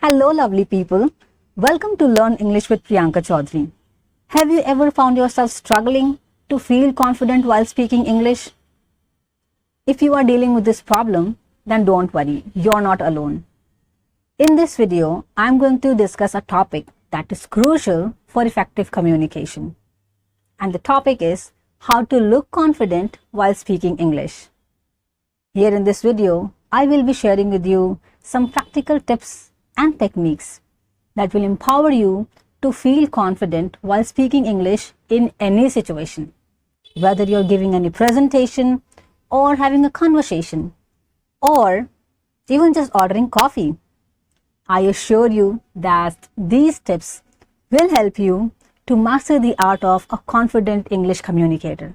Hello lovely people, welcome to Learn English with Priyanka Chaudhary. Have you ever found yourself struggling to feel confident while speaking English? If you are dealing with this problem, then don't worry, you're not alone. In this video, I'm going to discuss a topic that is crucial for effective communication. And the topic is how to look confident while speaking English. Here in this video, I will be sharing with you some practical tips and techniques that will empower you to feel confident while speaking English in any situation, whether you're giving any presentation or having a conversation or even just ordering coffee. I assure you that these tips will help you to master the art of a confident English communicator.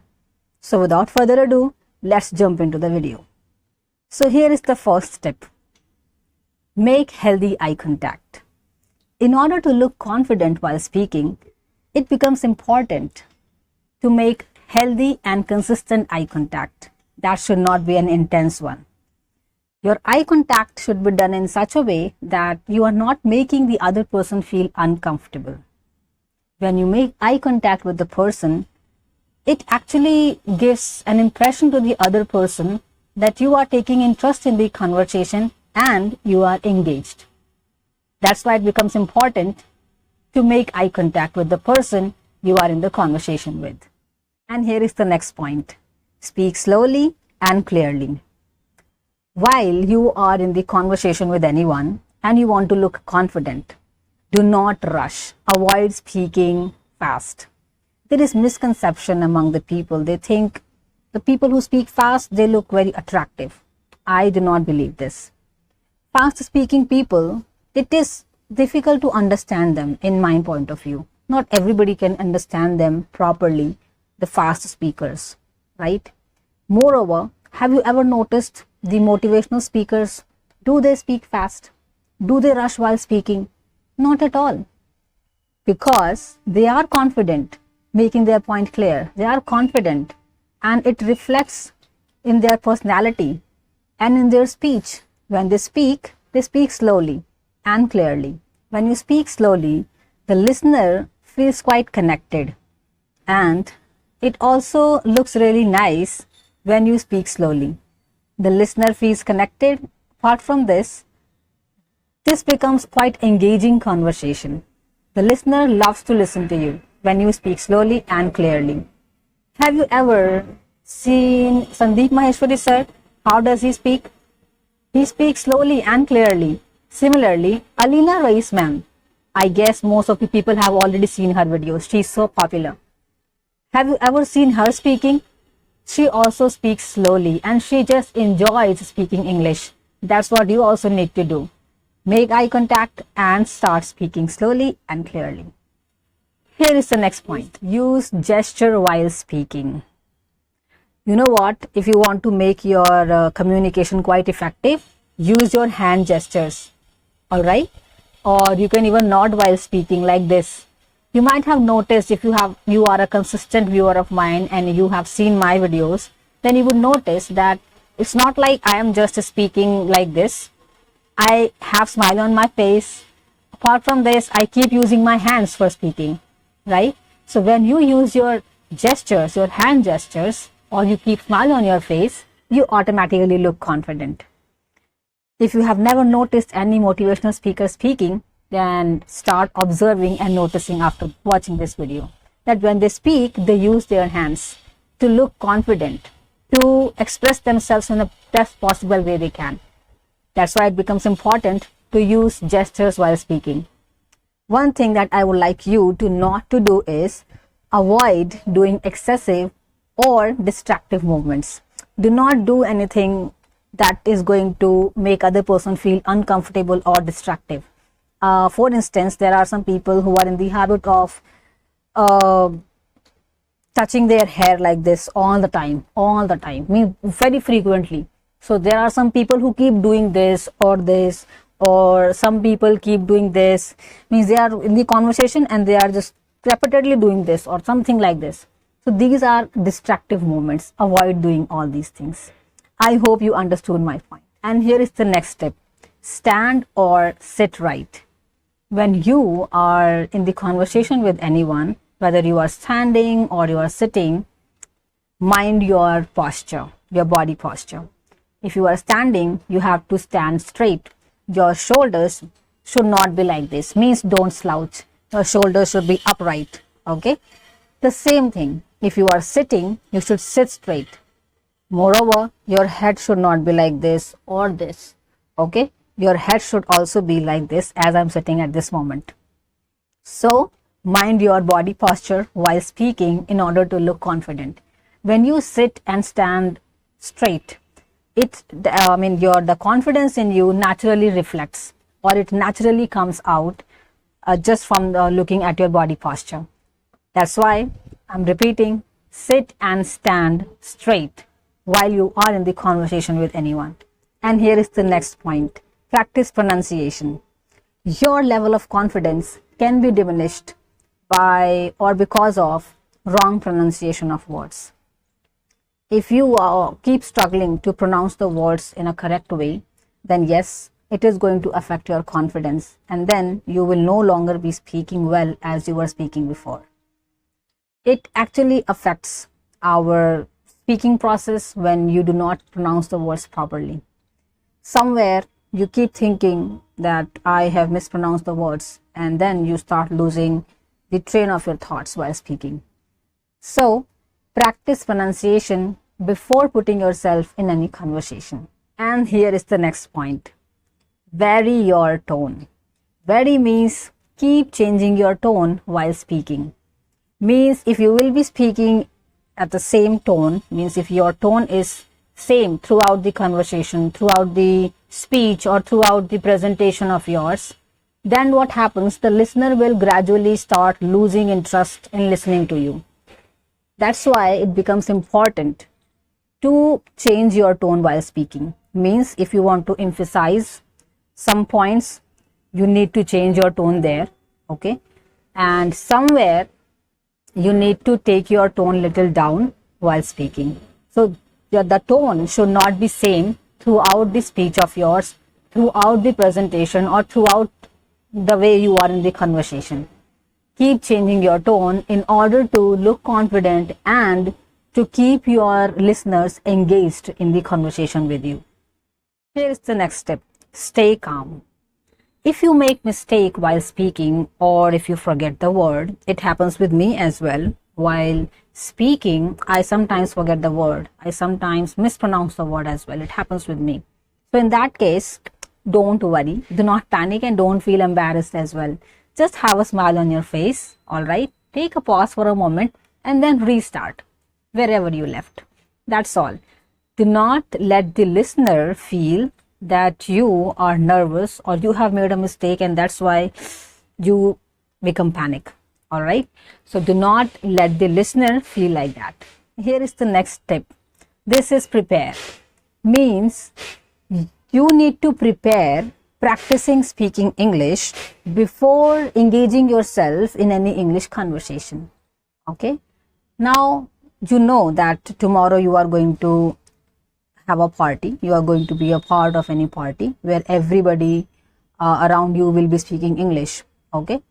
So without further ado, let's jump into the video. So here is the first tip. Make healthy eye contact. In order to look confident while speaking, it becomes important to make healthy and consistent eye contact. That should not be an intense one. Your eye contact should be done in such a way that you are not making the other person feel uncomfortable. When you make eye contact with the person, it actually gives an impression to the other person that you are taking interest in the conversation and you are engaged. That's why it becomes important to make eye contact with the person you are in the conversation with. And here is the next point. Speak slowly and clearly. While you are in the conversation with anyone and you want to look confident, do not rush. Avoid speaking fast. There is misconception among the people. They think the people who speak fast, they look very attractive. I do not believe this. Fast speaking people, it is difficult to understand them in my point of view. Not everybody can understand them properly, the fast speakers, right? Moreover, have you ever noticed the motivational speakers? Do they speak fast? Do they rush while speaking? Not at all. Because they are confident, making their point clear. They are confident and it reflects in their personality and in their speech. When they speak slowly and clearly. When you speak slowly, the listener feels quite connected. And it also looks really nice when you speak slowly. The listener feels connected. Apart from this becomes quite engaging conversation. The listener loves to listen to you when you speak slowly and clearly. Have you ever seen Sandeep Maheshwari sir? How does he speak? He speaks slowly and clearly. Similarly, Alina Rais ma'am. I guess most of the people have already seen her videos. She is so popular. Have you ever seen her speaking? She also speaks slowly and she just enjoys speaking English. That's what you also need to do. Make eye contact and start speaking slowly and clearly. Here is the next point. Use gesture while speaking. You know what? If you want to make your communication quite effective, use your hand gestures. Alright? Or you can even nod while speaking like this. You might have noticed if you are a consistent viewer of mine and you have seen my videos, then you would notice that it's not like I am just speaking like this. I have smile on my face. Apart from this, I keep using my hands for speaking. Right? So when you use your gestures, your hand gestures, or you keep smile on your face, you automatically look confident. If you have never noticed any motivational speaker speaking, then start observing and noticing after watching this video that when they speak, they use their hands to look confident, to express themselves in the best possible way they can. That's why it becomes important to use gestures while speaking. One thing that I would like you to not to do is avoid doing excessive or distractive movements. Do not do anything that is going to make other person feel uncomfortable or distractive. For instance, there are some people who are in the habit of touching their hair like this all the time, very frequently. So there are some people who keep doing this, or some people keep doing this. Means they are in the conversation and they are just repeatedly doing this or something like this. So these are distractive movements. Avoid doing all these things. I hope you understood my point. And here is the next step. stand or sit right. When you are in the conversation with anyone, whether you are standing or you are sitting, mind your posture, your body posture. If you are standing, you have to stand straight. Your shoulders should not be like this, means don't slouch. Your shoulders should be upright. Okay. The same thing, if you are sitting, you should sit straight. Moreover, your head should not be like this or this. Okay. Your head should also be like this as I'm sitting at this moment. So, mind your body posture while speaking in order to look confident. When you sit and stand straight, the confidence in you naturally reflects, or it naturally comes out just from looking at your body posture. That's why I'm repeating, sit and stand straight while you are in the conversation with anyone. And here is the next point. Practice pronunciation. Your level of confidence can be diminished by or because of wrong pronunciation of words. If you keep struggling to pronounce the words in a correct way, then yes, it is going to affect your confidence, and then you will no longer be speaking well as you were speaking before. It actually affects our speaking process when you do not pronounce the words properly. Somewhere you keep thinking that I have mispronounced the words, and then you start losing the train of your thoughts while speaking. So, practice pronunciation before putting yourself in any conversation. And here is the next point. Vary your tone. Vary means keep changing your tone while speaking. Means if you will be speaking at the same tone, means if your tone is same throughout the conversation, throughout the speech, or throughout the presentation of yours, then what happens? The listener will gradually start losing interest in listening to you. That's why it becomes important to change your tone while speaking. Means if you want to emphasize some points, you need to change your tone there. Okay. And somewhere you need to take your tone little down while speaking. So the tone should not be same throughout the speech of yours, throughout the presentation, or throughout the way you are in the conversation. Keep changing your tone in order to look confident and to keep your listeners engaged in the conversation with you. Here is the next step. Stay calm. If you make mistake while speaking, or if you forget the word, it happens with me as well. While speaking, I sometimes forget the word. I sometimes mispronounce the word as well. It happens with me. So in that case, don't worry. Do not panic and don't feel embarrassed as well. Just have a smile on your face. All right. Take a pause for a moment and then restart wherever you left. That's all. Do not let the listener feel that you are nervous or you have made a mistake and that's why you become panic. All right. So do not let the listener feel like that. Here is the next step. This is prepare. Means you need to prepare practicing speaking English before engaging yourself in any English conversation. Okay. Now you know that tomorrow you are going to have a party. You are going to be a part of any party where everybody around you will be speaking English. Okay.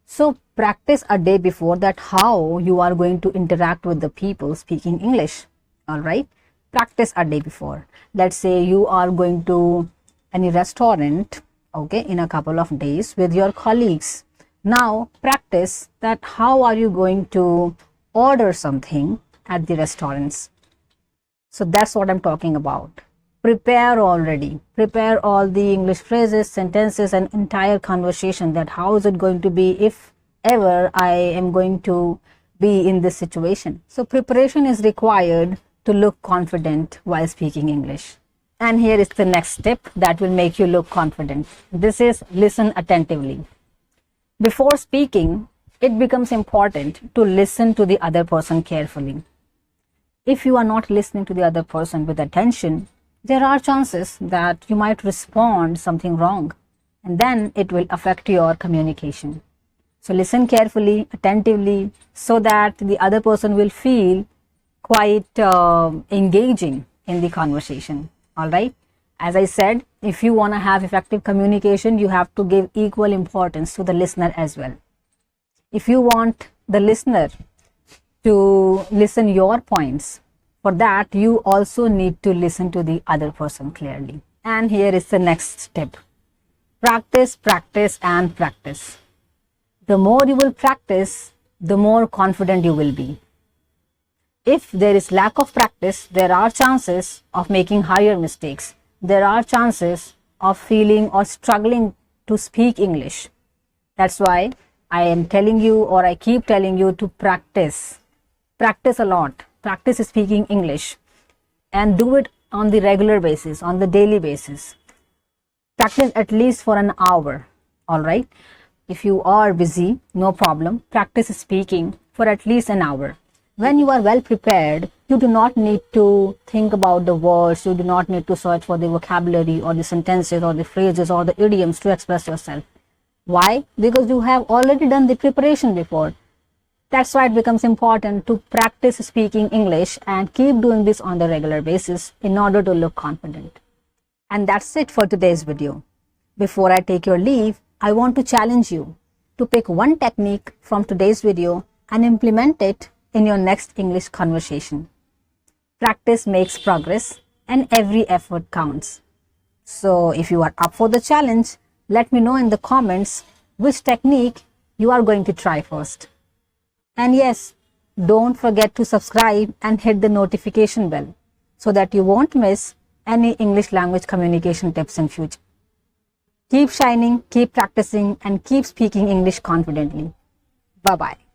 So practice a day before that how you are going to interact with the people speaking English. All right. Practice a day before. Let's say you are going to any restaurant, okay, in a couple of days with your colleagues. Now practice that how are you going to order something at the restaurants. So that's what I'm talking about. Prepare already. Prepare all the English phrases, sentences, and entire conversation that how is it going to be if ever I am going to be in this situation. So preparation is required to look confident while speaking English. And here is the next step that will make you look confident. This is listen attentively. Before speaking, it becomes important to listen to the other person carefully. If you are not listening to the other person with attention, there are chances that you might respond something wrong and then it will affect your communication. So listen carefully, attentively, so that the other person will feel quite engaging in the conversation. All right. As I said, if you want to have effective communication, you have to give equal importance to the listener as well. If you want the listener to listen your points, for that you also need to listen to the other person clearly. And here is the next tip. Practice, practice and practice. The more you will practice, the more confident you will be. If there is lack of practice, there are chances of making higher mistakes. There are chances of feeling or struggling to speak English. That's why I am telling you, or I keep telling you, to practice. Practice a lot. Practice speaking English and do it on the regular basis, on the daily basis. Practice at least for an hour. All right. If you are busy, no problem. Practice speaking for at least an hour. When you are well prepared, you do not need to think about the words. You do not need to search for the vocabulary or the sentences or the phrases or the idioms to express yourself. Why? Because you have already done the preparation before. That's why it becomes important to practice speaking English and keep doing this on the regular basis in order to look confident. And that's it for today's video. Before I take your leave, I want to challenge you to pick one technique from today's video and implement it in your next English conversation. Practice makes progress and every effort counts. So if you are up for the challenge, let me know in the comments which technique you are going to try first. And yes, don't forget to subscribe and hit the notification bell so that you won't miss any English language communication tips in future. Keep shining, keep practicing, and keep speaking English confidently. Bye-bye.